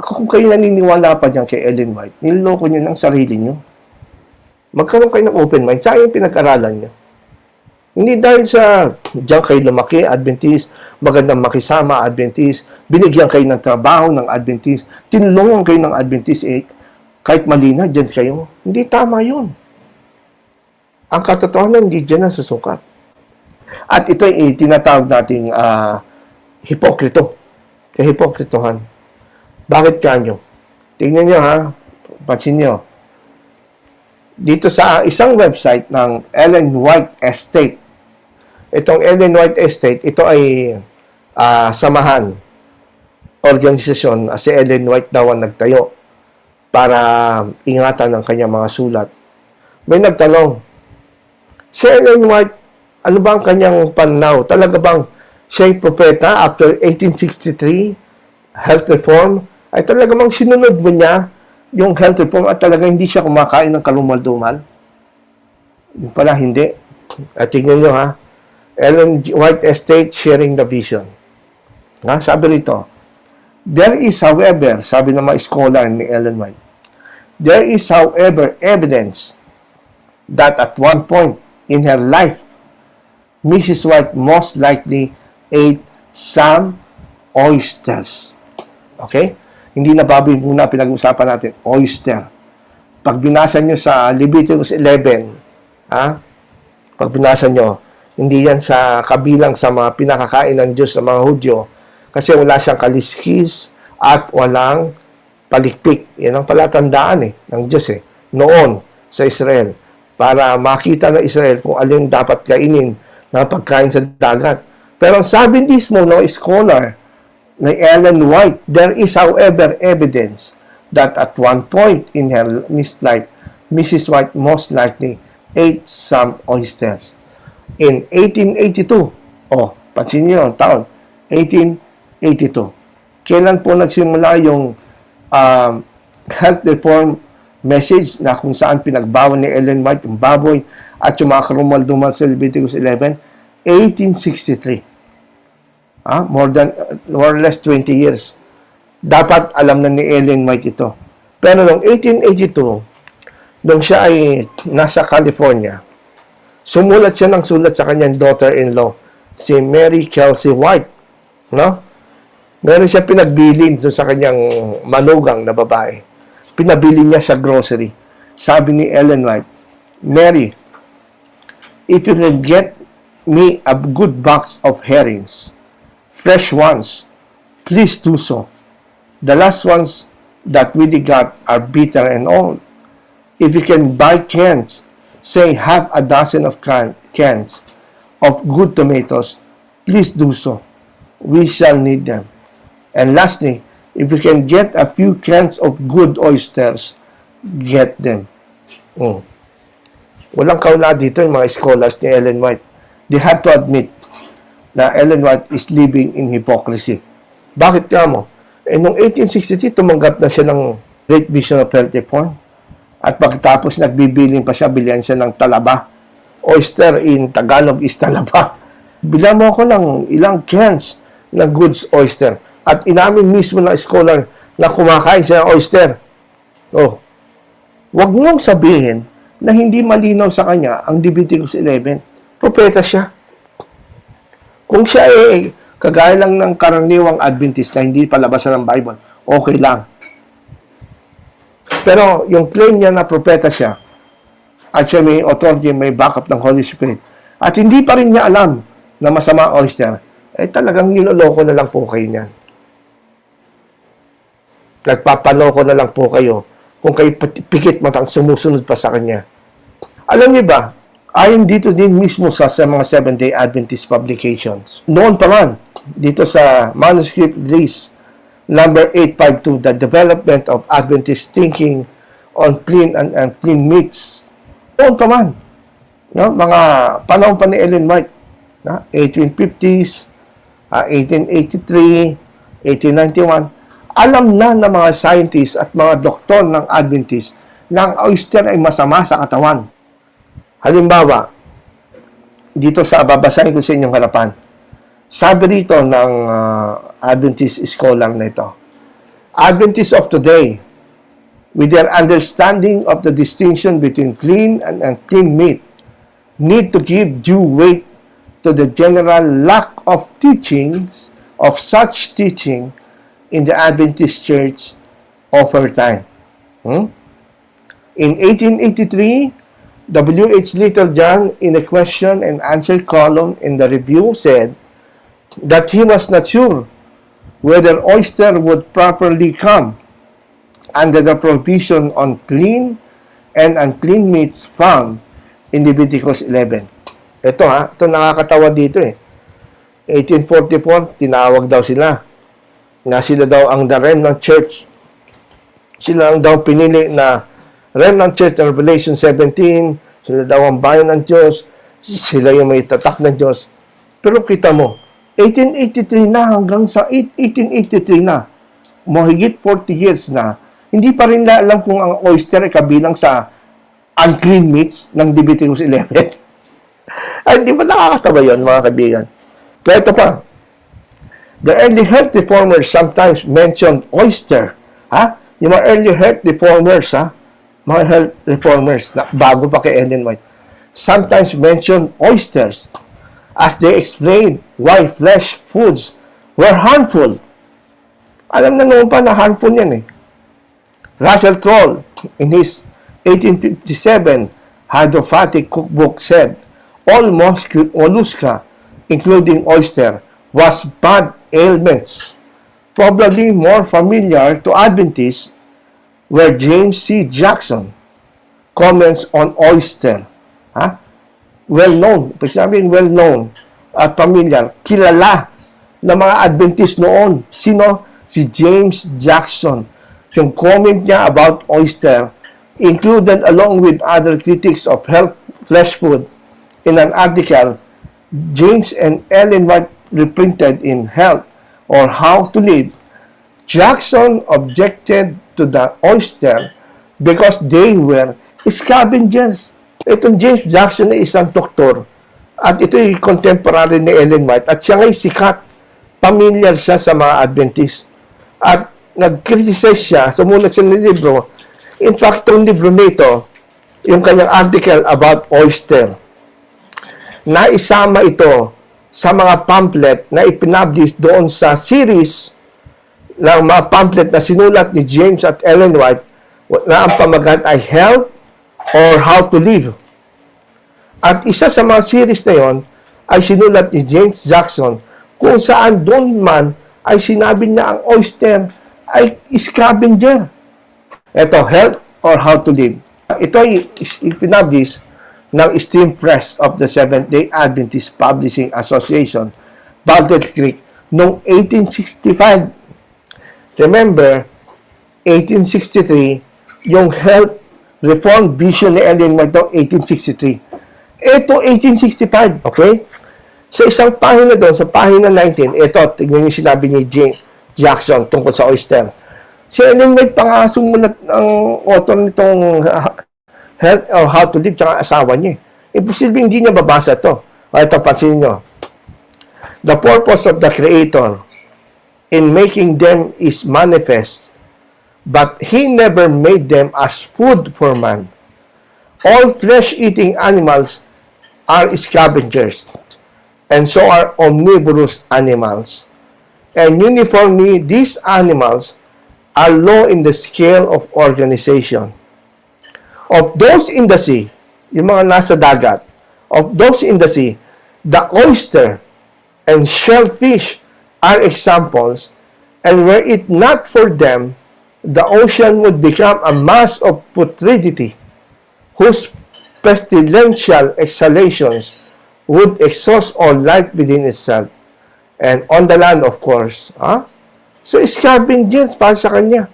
Kung kayo naniniwala pa dyan kay Ellen White, niloloko nyo ng sarili nyo. Magkaroon kayo ng open mind. Saan yung pinag-aralan nyo? Hindi dahil sa diyan kayo lumaki, Adventist, magandang makisama, Adventist, binigyan kayo ng trabaho ng Adventist, tinulungan kayo ng Adventist, kahit mali na, dyan kayo. Hindi tama yun. Ang katotohanan, hindi dyan ang susukat. At ito ay tinatawag nating hipokrito. Kahipokritohan. Bakit kanyo? Tingnan nyo ha, pansin nyo. Dito sa isang website ng Ellen White Estate, itong Ellen White Estate, ito ay samahan, organisasyon, si Ellen White daw ang nagtayo para ingatan ang kanyang mga sulat. May nagtanong, si Ellen White, ano ba ang kanyang pananaw? Talaga bang siya'y propeta after 1863, health reform? Ay talaga bang sinunod mo niya yung health reform at talaga hindi siya kumakain ng karumaldumal? Yung pala, hindi. At tingnan nyo ha, Ellen White Estate sharing the vision. Ha? Sabi rito, there is however, sabi ng mga scholar ni Ellen White, there is however evidence that at one point in her life, Mrs. White most likely ate some oysters. Okay? Hindi na baboy muna pinag-usapan natin, oyster. Pag binasa nyo sa Leviticus 11, pag binasa nyo, hindi yan sa kabilang sa mga pinakakain ng Diyos sa mga Hudyo kasi wala siyang kaliskis at walang palikpik. Yan ang palatandaan ng Diyos noon sa Israel para makita ng Israel kung alin dapat kainin na pagkain sa dagat. Pero ang sabi mismo ng scholar na Ellen White, there is however evidence that at one point in her life, Mrs. White most likely ate some oysters. In 1882, pansin niyo ang taon, 1882. Kailan po nagsimula yung health reform message na kung saan pinagbawal ni Ellen White yung baboy at yung mga karumaldumal sa Leviticus 11? 1863. More or less 20 years. Dapat alam na ni Ellen White ito. Pero noong 1882, nung siya ay nasa California, sumulat siya ng sulat sa kanyang daughter-in-law, si Mary Kelsey White. No? Meron siya pinagbilin doon sa kanyang manugang na babae. Pinabili niya sa grocery. Sabi ni Ellen White, Mary, if you can get me a good box of herrings, fresh ones, please do so. The last ones that we got are bitter and old. If you can buy cans, say half a dozen of cans of good tomatoes, please do so. We shall need them. And lastly, if you can get a few cans of good oysters, get them. Walang kaula dito yung mga scholars ni Ellen White. They had to admit na Ellen White is living in hypocrisy. Bakit ka mo? Noong 1863, tumanggap na siya ng Great Vision of Health Reform. At pagkatapos nagbibiling pa siya, bilihan siya ng talaba. Oyster in Tagalog is talaba. Bilang mo ako ng ilang cans ng goods oyster. At inamin mismo ng scholar na kumakain siya ng oyster. Huwag mong sabihin na hindi malinaw sa kanya ang Leviticus 11. Propeta siya. Kung siya ay kagaya lang ng karaniwang Adventist na hindi palabasan ng Bible, okay lang. Pero yung claim niya na propeta siya at siya may authority, may backup ng Holy Spirit at hindi pa rin niya alam na masama oyster, talagang niloloko na lang po kayo niyan. Nagpapaloko na lang po kayo kung kayo pikit matang sumusunod pa sa kanya. Alam niyo ba, ayon dito din mismo sa mga Seventh-day Adventist publications, noon pa man, dito sa manuscript list number 852, the development of Adventist thinking on clean and unclean meats. Noon pa man, mga panahon pa ni Ellen White, 1850s, 1883, 1891, alam na ng mga scientists at mga doktor ng Adventist na ang oyster ay masama sa katawan. Halimbawa, dito sa babasahin ko sa inyong harapan, sabi rito ng Adventist scholar na ito, Adventists of today, with their understanding of the distinction between clean and unclean meat, need to give due weight to the general lack of teachings of such teaching in the Adventist Church over time. In 1883, W.H. Littlejohn, in a question and answer column in the Review, said that he was not sure whether Oyster would properly come under the provision on clean and unclean meats found in Leviticus 11. Ito nakakatawa dito 1844, tinawag daw sila na sila daw ang the remnant church. Sila ang daw pinili na remnant church ng Revelation 17, sila daw ang bayan ng Diyos, sila yung may tatak ng Diyos. Pero kita mo, 1883 na hanggang sa 1883 na, mahigit 40 years na, hindi pa rin na alam kung ang oyster ay kabilang sa unclean meats ng Leviticus 11. Ay, hindi ba nakakatawa yun, mga kaibigan? Kaya ito pa, the early health reformers sometimes mentioned oyster. Yung mga early health reformers, mga health reformers, na bago pa kay Ellen White, sometimes mention oysters as they explain why flesh foods were harmful. Alam na noon pa na harmful yan Russell Troll, in his 1857 hydrophatic cookbook, said, all mollusca, including oyster, was bad ailments. Probably more familiar to Adventists where James C. Jackson comments on oyster. Well-known. Pag sabing well-known at familiar, kilala ng mga Adventist noon. Sino? Si James Jackson. Yung comment niya about oyster, included along with other critics of health flesh food, in an article James and Ellen White reprinted in Health or How to Live. Jackson objected to the oyster because they were scavengers. Itong James Jackson ay isang doktor at ito ay contemporary ni Ellen White at siya ay sikat. Familiar siya sa mga Adventist. At nag-criticize siya, sumulat siya ng libro. In fact, itong libro nito, yung kanyang article about oyster, naisama ito sa mga pamphlet na ipinablish doon sa series ng mga pamphlet na sinulat ni James at Ellen White na ang pamagat ay Health or How to Live. At isa sa mga series na yon ay sinulat ni James Jackson kung saan doon man ay sinabi na ang oyster ay scavenger. Ito, Health or How to Live. Ito ay ipinablish ng Steam Press of the Seventh-day Adventist Publishing Association, Baltic Creek, noong 1865. Remember, 1863, yung health reform vision ni Ellen White, 1863. Ito, 1865, okay? Sa isang pahina doon, sa pahina 19, ito, tignan niyo sinabi ni James Jackson tungkol sa oyster. Si Ellen White pa nga sumulat ang author nitong Health or How to Live, tsaka asawa niya. Imposible hindi niya babasa to. Ito, pansinin niyo. The purpose of the Creator in making them is manifest, but he never made them as food for man. All flesh-eating animals are scavengers, and so are omnivorous animals. And uniformly, these animals are low in the scale of organization. Of those in the sea, yung mga nasa dagat, of those in the sea, the oyster and shellfish are examples, and were it not for them, the ocean would become a mass of putridity, whose pestilential exhalations would exhaust all life within itself. And on the land, of course. So, scavengers para sa kanya.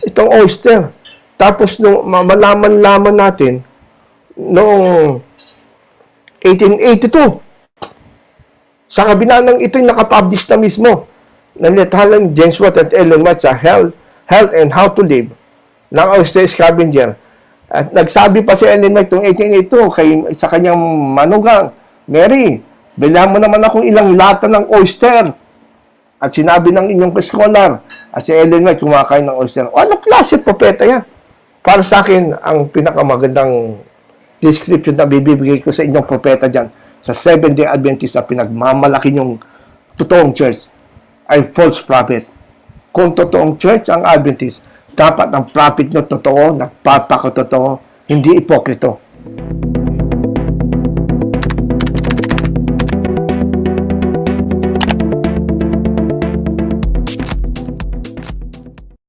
Itong oyster. Tapos, nung malaman-laman natin, noong 1882, sa kabila ng ito'y nakapublish na mismo ng litrahan James Watt at Ellen White sa Health and How to Live ng oyster scavenger, At nagsabi pa si Ellen White noong 1882 sa kanyang manugang, Mary, bilhan mo naman akong ilang lata ng oyster. At sinabi ng inyong scholar, at si Ellen White kumakain ng oyster. O, anong klase propeta yan? Para sa akin, ang pinakamagandang description na bibigay ko sa inyong propeta dyan, sa Seventh-day Adventist na pinagmamalaki yung totoong church, ay false prophet. Kung totoong church ang Adventist, dapat ang prophet nyo totoo, nagpapakatotoo, hindi ipokrito.